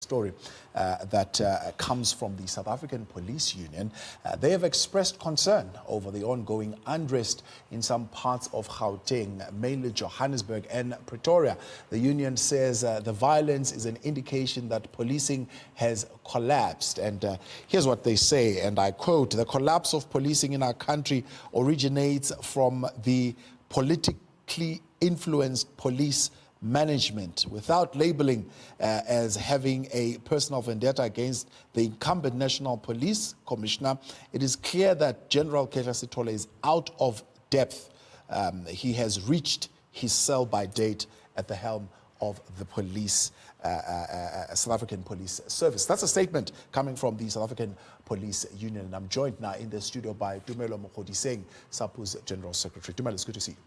story that comes from the South African Police Union. They have expressed concern over the ongoing unrest in some parts of Gauteng, mainly Johannesburg and Pretoria. The union says the violence is an indication that policing has collapsed. And here's what they say, and I quote, "The collapse of policing in our country originates from the politically influenced police management. Without labeling as having a personal vendetta against the incumbent National Police Commissioner, it is clear that General Kehla Sithole is out of depth. He has reached his sell-by date at the helm of the police, South African Police Service." That's a statement coming from the South African Police Union. And I'm joined now in the studio by Tumelo Mogodiseng, SAPU's General Secretary. Tumelo, it's good to see you.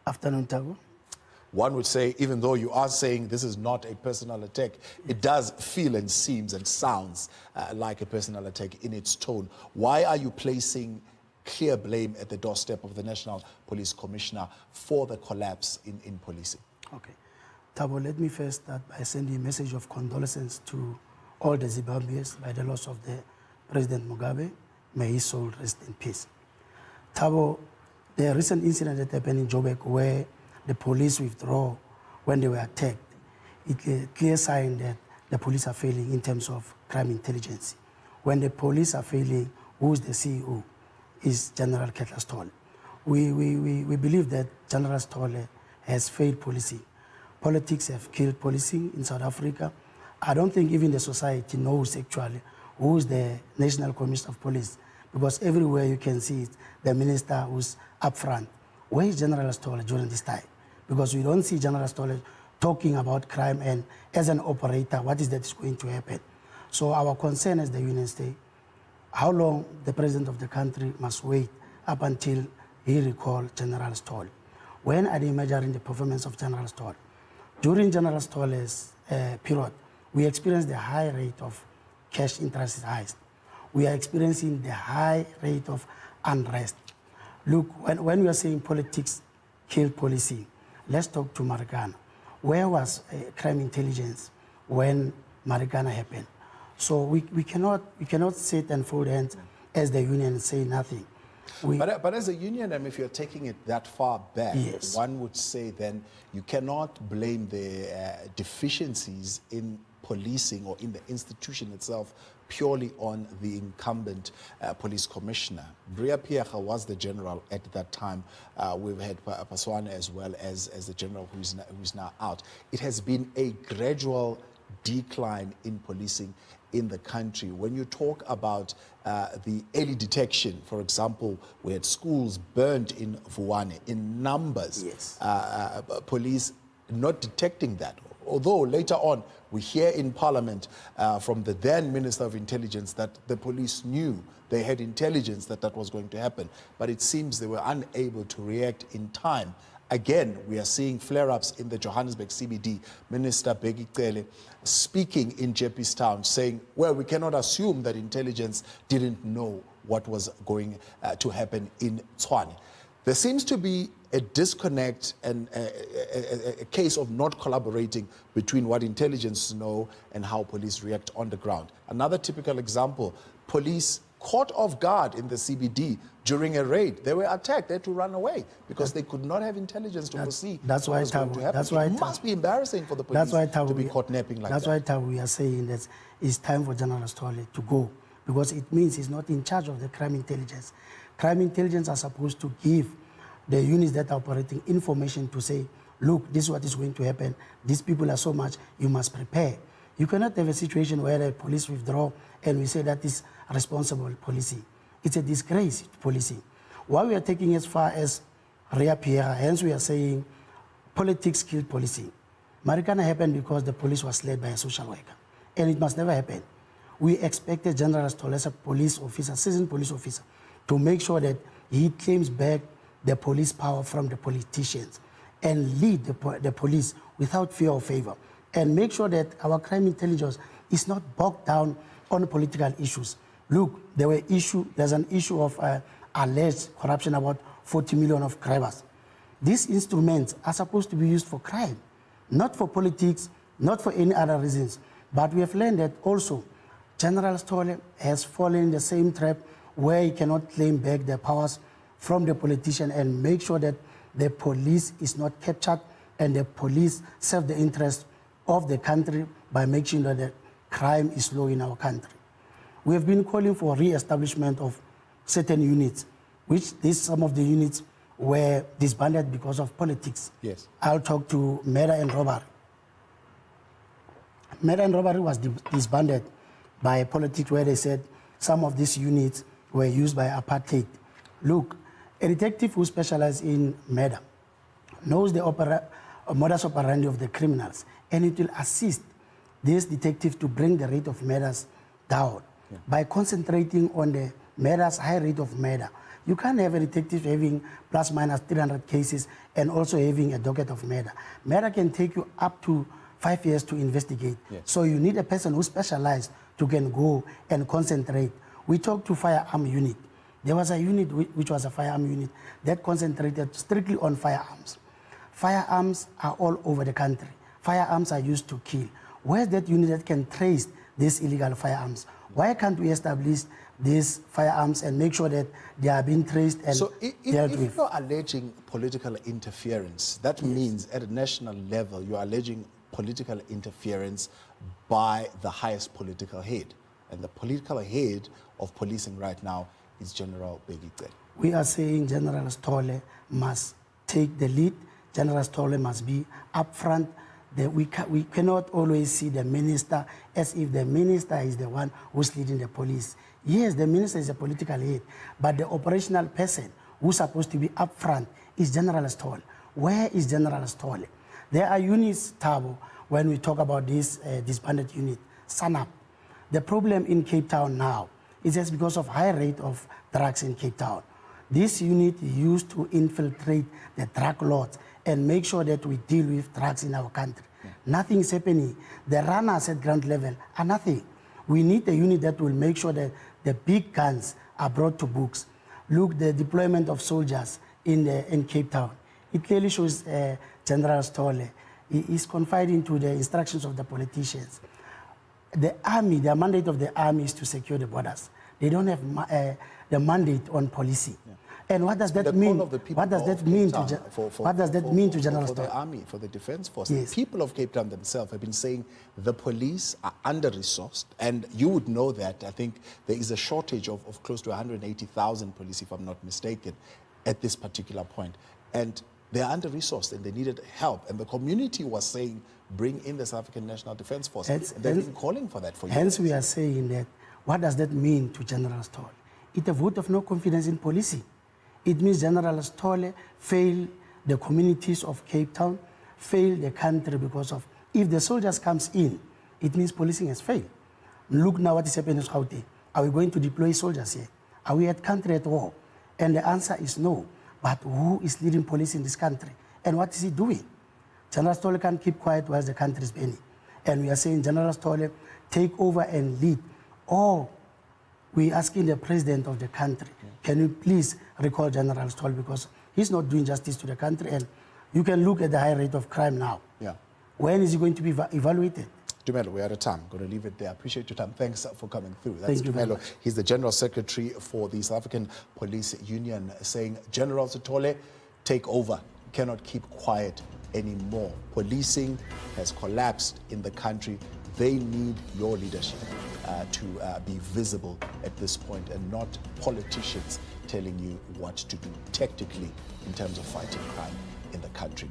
Afternoon, Tabu. One would say, even though you are saying this is not a personal attack, it does feel and seems and sounds like a personal attack in its tone. Why are you placing clear blame at the doorstep of the National Police Commissioner for the collapse in policing? Okay. Tabo, let me first start by sending a message of condolences to all the Zimbabweans by the loss of the President Mugabe. May his soul rest in peace. Tabo, the recent incident that happened in Joburg where the police withdraw when they were attacked, it's a clear sign that the police are failing in terms of crime intelligence. When the police are failing, who's the CEO? Is General Kehla Sithole. We believe that General Sithole has failed policing. Politics have killed policing in South Africa. I don't think even the society knows actually who's the National Commissioner of Police, because everywhere you can see it, the minister who's up front. Where is General Sithole during this time? Because we don't see General Sithole talking about crime, and as an operator, what is that is going to happen? So our concern as the Union State, how long the president of the country must wait up until he recalls General Sithole? When are they measuring the performance of General Sithole? During General Sthole's period, we experienced the high rate of cash interest heist. We are experiencing the high rate of unrest. Look, when we are saying politics killed policing, let's talk to Marikana. Where was crime intelligence when Marikana happened? So we cannot sit and fold hands as the union and say nothing. But as a union, if you're taking it that far back, yes, one would say then you cannot blame the deficiencies in policing or in the institution itself purely on the incumbent police commissioner. Bria Piaga was the general at that time. We've had Paswane as well as the general who's now out. It has been a gradual decline in policing in the country. When you talk about the early detection, for example, we had schools burned in Vuwane in numbers, yes, police not detecting that. Although later on we hear in Parliament from the then Minister of Intelligence that the police knew, they had intelligence that that was going to happen, but it seems they were unable to react in time. Again, we are seeing flare-ups in the Johannesburg CBD. Minister Bheki Cele speaking in Jeppestown saying, well, we cannot assume that intelligence didn't know what was going to happen in Tshwane. There seems to be a disconnect and a case of not collaborating between what intelligence know and how police react on the ground. Another typical example, police caught off guard in the CBD during a raid. They were attacked. They had to run away because they could not have intelligence to foresee what was going to happen. It must be embarrassing for the police to be caught napping like that. That's why we are saying that it's time for General Sithole to go, because it means he's not in charge of the crime intelligence. Crime intelligence are supposed to give the units that are operating information to say, look, this is what is going to happen. These people are so much, you must prepare. You cannot have a situation where the police withdraw and we say that is responsible policing. It's a disgrace to policing. Why we are taking as far as Ria Pierre, hence we are saying politics killed policing. Marikana happened because the police was led by a social worker, and it must never happen. We expected General Sithole as a police officer, seasoned police officer, to make sure that he claims back the police power from the politicians and lead the police without fear or favor, and make sure that our crime intelligence is not bogged down on political issues. Look, there's an issue of alleged corruption, about 40 million of grabbers. These instruments are supposed to be used for crime, not for politics, not for any other reasons. But we have learned that also General Stole has fallen in the same trap where he cannot claim back the powers from the politician and make sure that the police is not captured and the police serve the interest of the country by making sure that the crime is low in our country. We have been calling for re-establishment of certain units, which some of the units were disbanded because of politics. Yes. I'll talk to murder and robbery. Murder and robbery was disbanded by politics where they said some of these units were used by apartheid. Look, a detective who specializes in murder knows the modus operandi of the criminals, and it will assist this detective to bring the rate of murders down by concentrating on the murders, high rate of murder. You can't have a detective having plus minus 300 cases and also having a docket of murder. Murder can take you up to 5 years to investigate. Yes. So you need a person who specialized to can go and concentrate. We talked to firearm unit. There was a unit which was a firearm unit that concentrated strictly on firearms. Firearms are all over the country. Firearms are used to kill. Where's that unit that can trace these illegal firearms? Why can't we establish these firearms and make sure that they are being traced and dealt with? If you're alleging political interference, that means at a national level you're alleging political interference by the highest political head. And the political head of policing right now is General Begite. We are saying General Stole must take the lead. General Stole must be upfront. We cannot always see the minister as if the minister is the one who's leading the police. Yes, the minister is a political head, but the operational person who's supposed to be upfront is General Stole. Where is General Stole? There are units, Thabo, when we talk about this disbanded unit, SANAP. The problem in Cape Town now is just because of high rate of drugs in Cape Town. This unit used to infiltrate the drug lords and make sure that we deal with drugs in our country. Nothing is happening. The runners at ground level are nothing. We need a unit that will make sure that the big guns are brought to books. Look, the deployment of soldiers in Cape Town. It clearly shows General Stole is confiding to the instructions of the politicians. The army, the mandate of the army is to secure the borders. They don't have the mandate on policy. Yeah. And what does that mean? What does that mean to General Stole? For the army, for the defense force. Yes. The people of Cape Town themselves have been saying the police are under-resourced, and you would know that. I think there is a shortage of close to 180,000 police, if I'm not mistaken, at this particular point. And they are under-resourced and they needed help. And the community was saying, bring in the South African National Defense Force. They've been calling for that for years. Hence we are saying that, what does that mean to General Stole? It's a vote of no confidence in policing. It means General Stole failed the communities of Cape Town, failed the country because of, if the soldiers comes in, it means policing has failed. Look now what is happening in Gauteng. Are we going to deploy soldiers here? Are we at country at war? And the answer is no. But who is leading police in this country? And what is he doing? General Stole can't keep quiet whilst the country is burning. And we are saying, General Stole, take over and lead. Or we're asking the president of the country, can you please recall General Stole, because he's not doing justice to the country. And you can look at the high rate of crime now. Yeah. When is he going to be evaluated? Dumelo, we're out of time. I'm going to leave it there. I appreciate your time. Thanks for coming through. That's Dumelo. He's the General Secretary for the South African Police Union, saying, General Stole, take over. You cannot keep quiet anymore. Policing has collapsed in the country. They need your leadership to be visible at this point, and not politicians telling you what to do tactically in terms of fighting crime in the country.